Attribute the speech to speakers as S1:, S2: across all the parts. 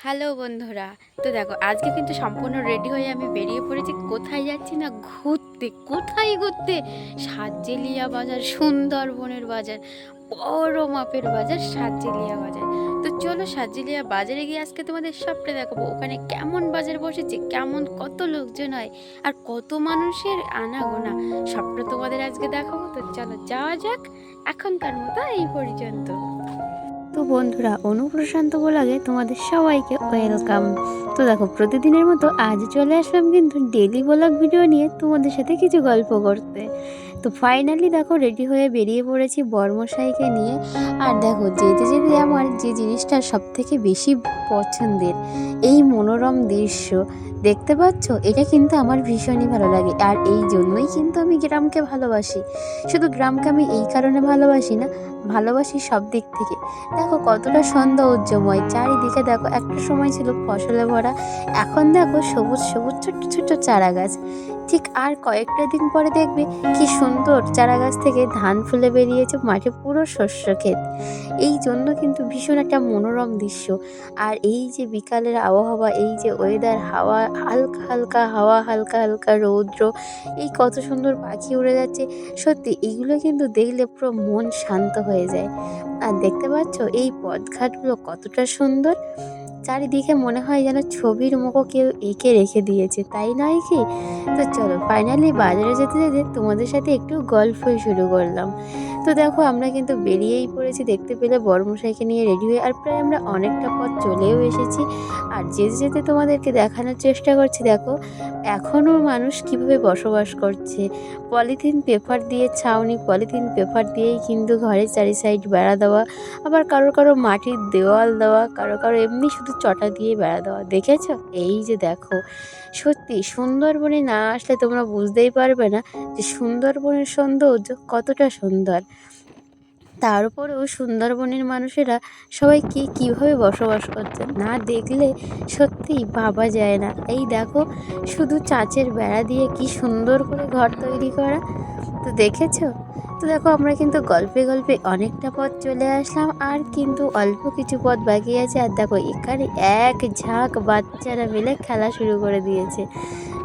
S1: Hello বন্ধুরা। তো দেখো আজকে কিন্তু সম্পূর্ণ রেডি হয়ে আমি বেরিয়ে পড়েছি। কোথায় যাচ্ছি না, ঘুরতে। কোথায় ঘুরতে? সাতজেলিয়া বাজার, সুন্দরবনের বাজার, বড় মাপের বাজার সাতজেলিয়া বাজার। তো চলো সাতজেলিয়া বাজারে গিয়ে আজকে তোমাদের সবটা দেখাবো। ওখানে কেমন বাজার বসেছে, কেমন কত লোকজন হয়, আর কত মানুষের আনাগোনা, সবটা তোমাদের আজকে দেখাবো। তো চলো যাওয়া যাক। এখনকার মতো এই পর্যন্ত। তো বন্ধুরা, অনুপ্রশান্ত ব্লগে তোমাদের সবাইকে ওয়েলকাম। তো দেখো প্রতিদিনের মতো আজ চলে আসলাম কিন্তু ডেলি ব্লগ ভিডিও নিয়ে তোমাদের সাথে কিছু গল্প করতে। তো ফাইনালি দেখো রেডি হয়ে বেরিয়ে পড়েছি বর্মশাইকে নিয়ে। আর দেখো যেতে যেতে আমার যে জিনিসটা সব থেকে বেশি পছন্দের, এই মনোরম দৃশ্য দেখতে পাচ্ছ, এটা কিন্তু আমার ভীষণই ভালো লাগে। আর এই জন্যই কিন্তু আমি গ্রামকে ভালোবাসি। শুধু গ্রামকে আমি এই কারণে ভালোবাসি না, ভালোবাসি সব দিক থেকে। দেখো কতটা সৌন্দর্যময় চারিদিকে। দেখো একটা সময় ছিল ফসলে ভরা, এখন দেখো সবুজ সবুজ ছোট্ট ছোট্ট চারা গাছ। ঠিক আর কয়েকটা দিন পরে দেখবে কি সুন্দর চারা গাছ থেকে ধান ফুলে বেরিয়েছে, মাঠে পুরো শস্য ক্ষেত। এই জন্য কিন্তু ভীষণ একটা মনোরম দৃশ্য। আর এই যে বিকালের আবহাওয়া, এই যে ওয়েদার, হাওয়া হালকা হালকা, হাওয়া হালকা হালকা, রৌদ্র, এই কত সুন্দর পাখি উড়ে যাচ্ছে। সত্যি এগুলো কিন্তু দেখলে পুরো মন শান্ত হয়ে যায়। আর দেখতে পাচ্ছ এই পথঘাটগুলো কতটা সুন্দর, চারিদিকে মনে হয় যেন ছবির মতো কেউ এঁকে রেখে দিয়েছে, তাই নয় কি? তো চলো ফাইনালি বাজারে যেতে যেতে তোমাদের সাথে একটু গল্পই শুরু করলাম। তো দেখো আমরা কিন্তু বেরিয়েই পড়েছি, দেখতে পেলে বড়মশাইকে নিয়ে রেডি হয়ে। আর প্রায় আমরা অনেকটা পথ চলেও এসেছি। আর যেতে যেতে তোমাদেরকে দেখানোর চেষ্টা করছি, দেখো এখনও মানুষ কিভাবে বসবাস করছে। পলিথিন পেপার দিয়ে ছাউনি, পলিথিন পেপার দিয়েই কিন্তু ঘরের চারি সাইড বেড়া দেওয়া, আবার কারো কারো মাটির দেওয়াল দেওয়া, কারো কারো এমনি শুধু চটা দিয়ে বেড়া দেওয়া। দেখেছো? এই যে দেখো, সত্যি সুন্দরবনে না আসলে তোমরা বুঝতেই পারবে না যে সুন্দরবনের সৌন্দর্য কতটা সুন্দর। তার উপরেও সুন্দরবনের মানুষেরা সবাই কীভাবে বসবাস করছে না দেখলে সত্যিই ভাবা যায় না। এই দেখো শুধু চাঁচের বেড়া দিয়ে কি সুন্দর করে ঘর তৈরি করা। তো দেখেছো? তো দেখো আমরা কিন্তু গল্পে গল্পে অনেকটা পথ চলে আসলাম, আর কিন্তু অল্প কিছু পথ বাকি আছে। আর দেখো এখানে এক ঝাঁক বাচ্চারা মিলে খেলা শুরু করে দিয়েছে।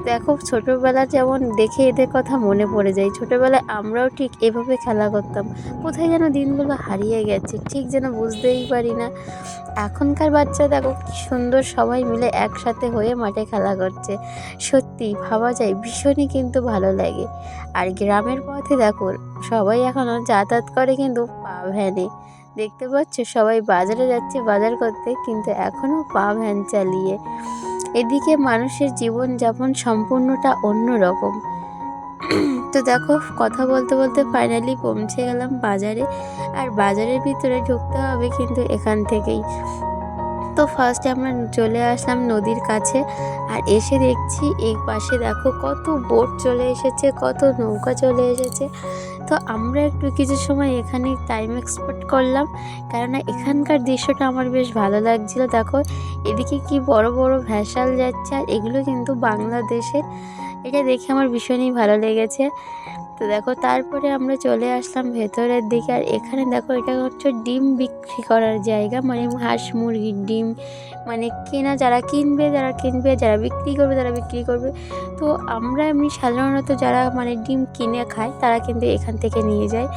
S1: দেখো ছোটোবেলা যেমন দেখে এদের কথা মনে পড়ে যায়, ছোটোবেলায় আমরাও ঠিক এভাবে খেলা করতাম। কোথায় যেন দিনগুলো হারিয়ে গেছে, ঠিক যেন বুঝতেই পারি না। এখনকার বাচ্চা দেখো কি সুন্দর সবাই মিলে একসাথে হয়ে মাঠে খেলা করছে। সত্যি ভাবা যায়, ভীষণই কিন্তু ভালো লাগে। আর গ্রামের পথে দেখো সবাই এখনও যাতায়াত করে কিন্তু পা ভ্যানে। দেখতে পাচ্ছ সবাই বাজারে যাচ্ছে বাজার করতে, কিন্তু এখনও পা ভ্যান চালিয়ে। এদিকে মানুষের জীবনযাপন সম্পূর্ণটা অন্য রকম। তো দেখো কথা বলতে বলতে ফাইনালি পৌঁছে গেলাম বাজারে। আর বাজারের ভিতরে ঢুকতে হবে কিন্তু এখান থেকেই। তো ফার্স্টে আমরা চলে আসলাম নদীর কাছে। আর এসে দেখছি এই পাশে দেখো কত বোট চলে এসেছে, কত নৌকা চলে এসেছে। তো আমরা একটু কিছু সময় এখানে টাইম এক্সপেক্ট করলাম, কেননা এখানকার দৃশ্যটা আমার বেশ ভালো লাগছিল। দেখো এদিকে কি বড় বড় ভ্যাসাল যাচ্ছে, আর এগুলো কিন্তু বাংলাদেশের। এটা দেখে আমার ভীষণই ভালো লেগেছে। তো দেখো তারপরে আমরা চলে আসলাম ভেতরের দিকে। আর এখানে দেখো এটা হচ্ছে ডিম বিক্রি করার জায়গা, মানে হাঁস মুরগির ডিম, মানে কেনা যারা কিনবে, যারা বিক্রি করবে তারা বিক্রি করবে। তো আমরা এমনি সাধারণত যারা মানে ডিম কিনে খায় তারা কিন্তু এখান থেকে নিয়ে যায়।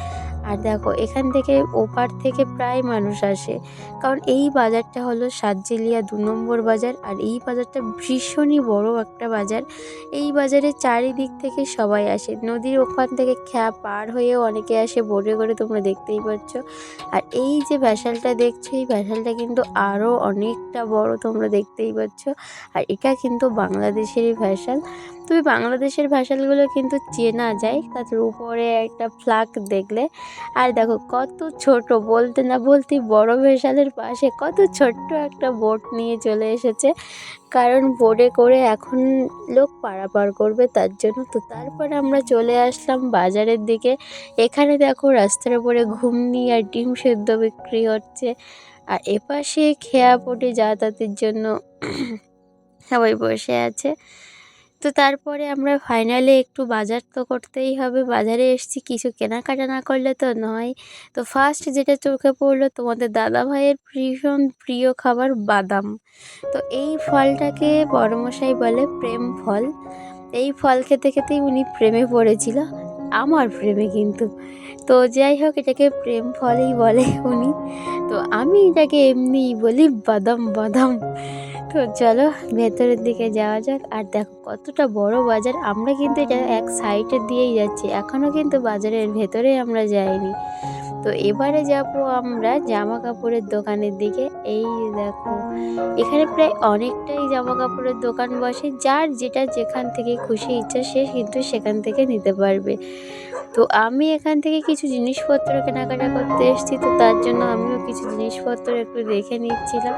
S1: আর দেখো এখান থেকে ওপার থেকে প্রায় মানুষ আসে, কারণ এই বাজারটা হলো সাতজেলিয়া 2 নম্বর বাজার। আর এই বাজারটা ভীষণই বড় একটা বাজার। এই বাজারে চারিদিক থেকে সবাই আসে, নদীর ওখান থেকে পার হয়েও অনেকে আসে বোটে করে, তোমরা দেখতেই পাচ্ছ। আর এই যে ভ্যাসালটা দেখছো, এই ভ্যাসালটা কিন্তু আরও অনেকটা বড়, তোমরা দেখতেই পাচ্ছ। আর এটা কিন্তু বাংলাদেশেরই ভ্যাসাল। তবে বাংলাদেশের ভ্যাসালগুলো কিন্তু চেনা যায় তাদের উপরে একটা ফ্ল্যাগ দেখলে। আর দেখো কত ছোট, বলতে না বলতে বড় ভ্যাসালের পাশে কত ছোট্ট একটা বোট নিয়ে চলে এসেছে, কারণ বোটে করে এখন লোক পারাপার করবে তার জন্য। তো তারপরে আমরা চলে আসলাম বাজারের দিকে। এখানে দেখো রাস্তার উপরে ঘুগনি আর ডিম সেদ্ধ বিক্রি হচ্ছে। আর এপাশে খেয়া পটে যাতায়াতের জন্য সবাই বসে আছে। তো তারপরে আমরা ফাইনালি একটু বাজার তো করতেই হবে, বাজারে এসেছি, কিছু কেনাকাটা না করলে তো নয়। তো ফার্স্ট যেটা চোখে পড়লো, তোমাদের দাদাভাইয়ের ভীষণ প্রিয় খাবার বাদাম। তো এই ফলটাকে বড়মশাই বলে প্রেম ফল। এই ফল খেতে খেতেই উনি প্রেমে পড়েছিল, আমার প্রেমে কিন্তু। তো যাই হোক, এটাকে প্রেম ফলই বলে উনি, তো আমি এটাকে এমনিই বলি বাদাম বাদাম। তো চলো ভেতরের দিকে যাওয়া যাক। আর দেখো কতটা বড় বাজার, আমরা কিন্তু এটা এক সাইডে দিয়েই যাচ্ছি, এখনও কিন্তু বাজারের ভেতরে আমরা যাইনি। তো এবারে যাব আমরা জামা কাপড়ের দোকানের দিকে। এই দেখো এখানে প্রায় অনেকটাই জামা কাপড়ের দোকান বসে, যার যেটা যেখান থেকে খুশি ইচ্ছা সে কিন্তু সেখান থেকে নিতে পারবে। তো আমি এখান থেকে কিছু জিনিসপত্র কেনাকাটা করতে এসেছি, তো তার জন্য আমিও কিছু জিনিসপত্র একটু দেখে নিচ্ছিলাম।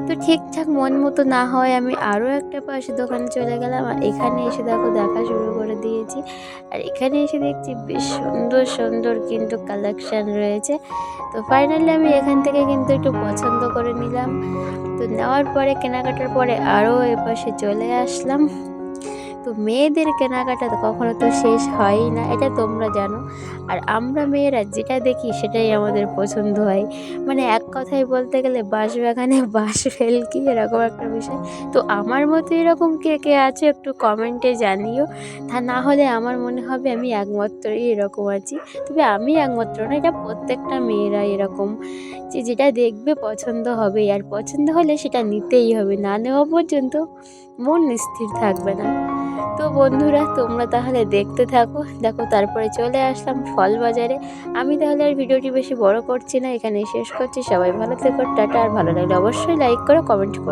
S1: তো ঠিকঠাক মন মতো না হয় আমি আরও একটা পাশে দোকানে চলে গেলাম, আর এখানে এসে দেখো দেখা শুরু করে দিয়েছি। আর এখানে এসে দেখছি বেশ সুন্দর সুন্দর কিন্তু কালেকশান রয়েছে। তো ফাইনালি আমি এখান থেকে কিন্তু একটু পছন্দ করে নিলাম। তো নেওয়ার পরে কেনাকাটার পরে আরও এপাশে চলে আসলাম। তো মেয়েদের কেনাকাটা তো কখনো তো শেষ হয়ই না, এটা তোমরা জানো। আর আমরা মেয়েরা যেটা দেখি সেটাই আমাদের পছন্দ হয়, মানে এক কথায় বলতে গেলে বাঁশবাগানে বাঁশ ফেলকি, এরকম একটা বিষয়। তো আমার মতো এরকম কে কে আছে একটু কমেন্টে জানিও, তা না হলে আমার মনে হবে আমি একমাত্রই এরকম আছি। তবে আমি একমাত্র না, এটা প্রত্যেকটা মেয়েরা এরকম, যে যেটা দেখবে পছন্দ হবেই, আর পছন্দ হলে সেটা নিতেই হবে, না নেওয়া পর্যন্ত মন স্থির থাকবে না। তো বন্ধুরা তোমরা তাহলে দেখতে থাকো। দেখো তারপরে চলে আসলাম ফল বাজারে। আমি তাহলে আর ভিডিওটি বেশি বড় করছি না, এখানেই শেষ করছি। সবাই ভালো থেকো, টাটা। আর ভালো লাগলে অবশ্যই লাইক করো, কমেন্ট করো।